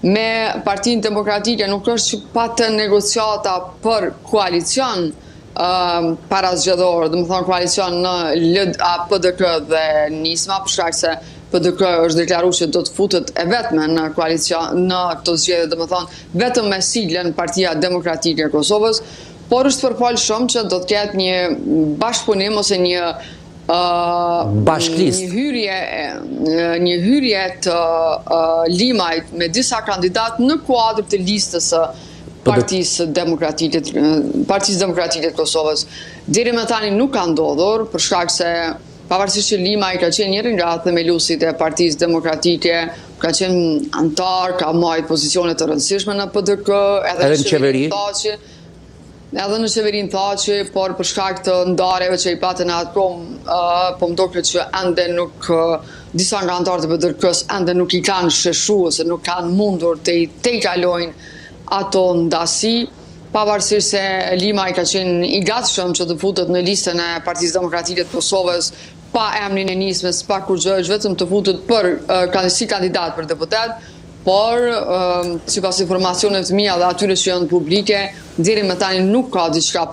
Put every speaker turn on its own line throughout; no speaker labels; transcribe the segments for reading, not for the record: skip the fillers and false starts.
me Partinë Demokratike nuk është që patë negociata për koalicion para zgjedhor, dhe më thonë koalicion në LDA, PDK dhe Nisma, për shkak se PDK është deklaruar që do të futet e vetme në koalicion në këto zgjedhje, dhe më thonë vetëm me siglen Partia Demokratike e Kosovës, por është përfol shumë që do të ketë një bashkëpunim ose një hyrje të Limajt me disa kandidat në kuadër të listës së Partisë Demokratike të Kosovës. Deri më tani nuk ka ndodhur, për shkak se pavarësisht që Limaj ka qenë njëri nga themeluesit e Partisë Demokratike, ka qenë antar, ka marrë pozicione të rëndësishme në PDK, edhe në qeveri. Edhe në qeverinë Thaçi, por për shkak të ndarjeve që i patën atë po më duket që ende nuk disa nga anëtarët e PDK-s ende nuk i kanë sheshu ose nuk kanë mundur të i kalojnë ato ndasi, pavarësisht se Limaj ka qenë i gatshëm që të futet në listën e Partisë Demokratike të Kosovës pa emrin e Nismës, pa kurrë, vetëm të futet si kandidat për deputet. Por, sipas informacioneve të mia dhe atyre që janë publike, deri më tani nuk ka diçka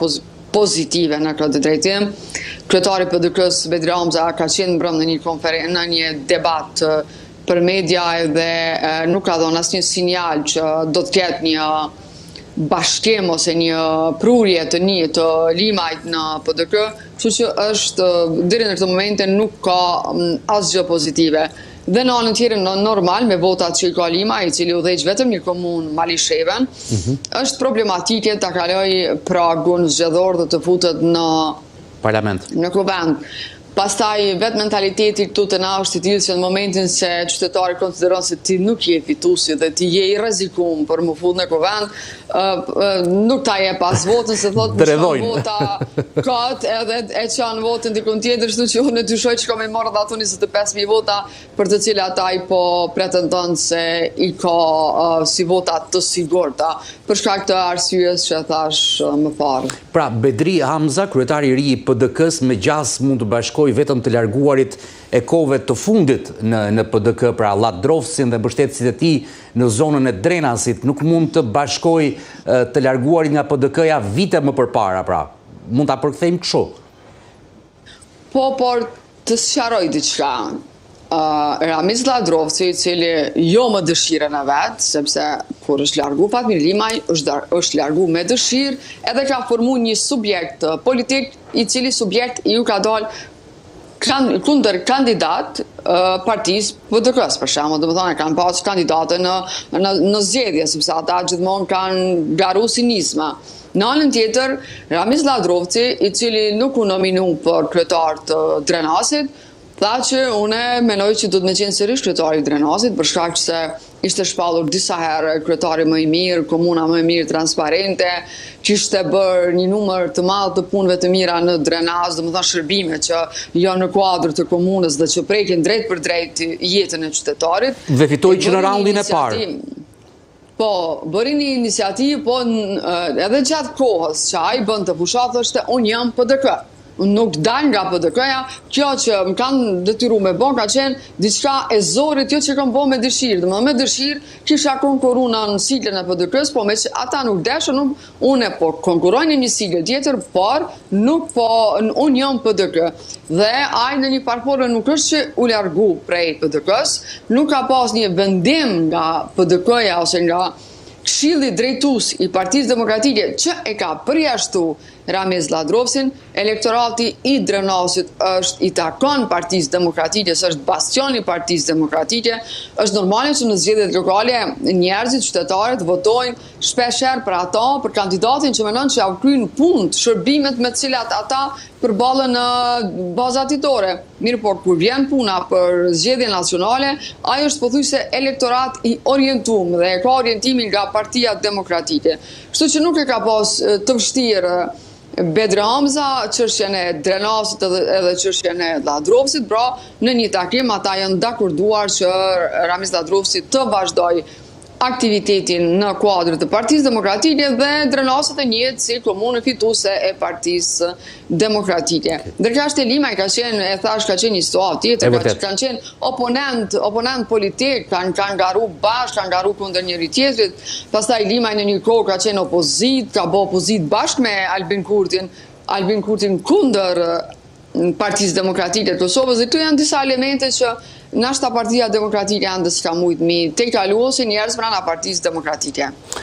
pozitive në këtë drejtim. Kryetari i PDK-s Bedri Hamza ka qenë brenda në një debat për media dhe nuk ka dhënë asnjë sinjal që do të ketë një bashkim ose një prurje të Limajt në PDK, kështu që është deri në këtë moment nuk ka asgjë pozitive. Dhe në anën tjetër normal me votat që i ka Lima, i cili udhëheq vetëm një komunë Malisheven, është problematike ta kaloj pragun zgjedhor dhe të futet në
parlament.
Në kuvend. Pastaj vetë mentaliteti këtu të na është i tillë që në momentin se qytetari konsideron se ti nuk je fituesi dhe ti je i rrezikuar për më fut në kuvend, nuk ta jep pas votën se thotë vota kat edhe e çan votën dikun tjetër, kështu që unë dyshoj që kam marrë ato 25.000 vota për të cilat ai po pretendon se i ka si vota të sigurta, për shkak të arsyes që thash më parë.
Pra, Bedri Hamza, kryetari i ri i PDK-s, me gjas mund të bashkojë vetëm të larguarit e kohëve të fundit në PDK, pra Ladrovsin dhe mbështetësit e tij në zonën e Drenasit, nuk mund të bashkojë të larguarit nga PDK-ja vite më përpara, pra. Mund ta përkthejmë kështu.
Po, por të sqaroj diçka. Ramiz Ladrovci, i cili jo më dëshirën e vetë, sepse kur është largu Fatmir Limaj, është largu me dëshirë, edhe ka formu një subjekt politik, i cili subjekt ju ka dalë kundër kandidat partisë PDK-s, për shembull, do të thonë kanë pas kandidate në zgjedhje, sepse ata gjithmonë kanë garu si Nisma. Në anën tjetër, Ramiz Ladrovci, i cili nuk u nominu për kryetar të Drenasit, tha që une menoj që do të me qenë sërish kryetari i Drenasit, për shkak se ishte shpallur disa herë kryetari më i mirë, komuna më i mirë, transparente, që ishte bërë një numër të madh të punëve të mira në Drenaz, domethënë shërbime që janë në kuadër të komunës dhe që prekin drejt për drejt jetën e qytetarit.
Dhe fitoi që në raundin e parë.
Po, bëri një iniciativë, po edhe gjatë kohës që ai bën të fushat, thoshte unë jam PDK. Nuk dal nga PDK-ja, kjo që më kanë detyruar me bën ka qenë diçka e zorit, jo që kam bën me dëshirë. Domethënë me dëshirë kisha konkuruar në siglën e PDK-s, po me që ata nuk dashën, unë po konkurroj në një siglë tjetër, por nuk po unë jam PDK. Dhe ai në një parpore nuk është që u largu prej PDK-s, nuk ka pas një vendim nga PDK-ja ose nga Këshilli drejtues i Partisë Demokratike që e ka përjashtu Ramiz Ladrovsin, elektorati i Drenasit është i takon Partisë Demokratike, është bastioni i Partisë Demokratike, është normale që në zgjedhjet lokale njerëzit, qytetarët votojnë shpeshherë për ata, për kandidatin që mendon që ja kryen punë, shërbimet me të cilat ata përballen në baza ditore. Mirë, por kur vjen puna për zgjedhje nacionale, ai është pothuajse elektorat i orientuar dhe ka orientimin nga Partia Demokratike. Kështu që nuk e ka pas të vështirë Bedri Hamza, çështjen e Drenasit edhe çështjen e Ladrovsit, pra në një takim ata janë dakorduar që Ramiz Ladrovsi të vazhdoj aktivitetin në kuadrë të Partisë Demokratike dhe drenasët e njëtë si komunë fituese e Partisë Demokratike. Ndërka Shtelima ka qenë, e thash, ka qenë një situatë tjetër, kanë qenë oponent politik, kanë ngaru bashkë, kanë ngaru kundër njëri tjetrit, pastaj Limaj në një kohë ka qenë opozit, ka bo opozit bashkë me Albin Kurtin kundër Partisë Demokratike të Kosovës, dhe këtu janë disa elemente që nashta Partia Demokratike janë dhe s'ka mujtë mi te kalu ose njerës brana Partisë Demokratike.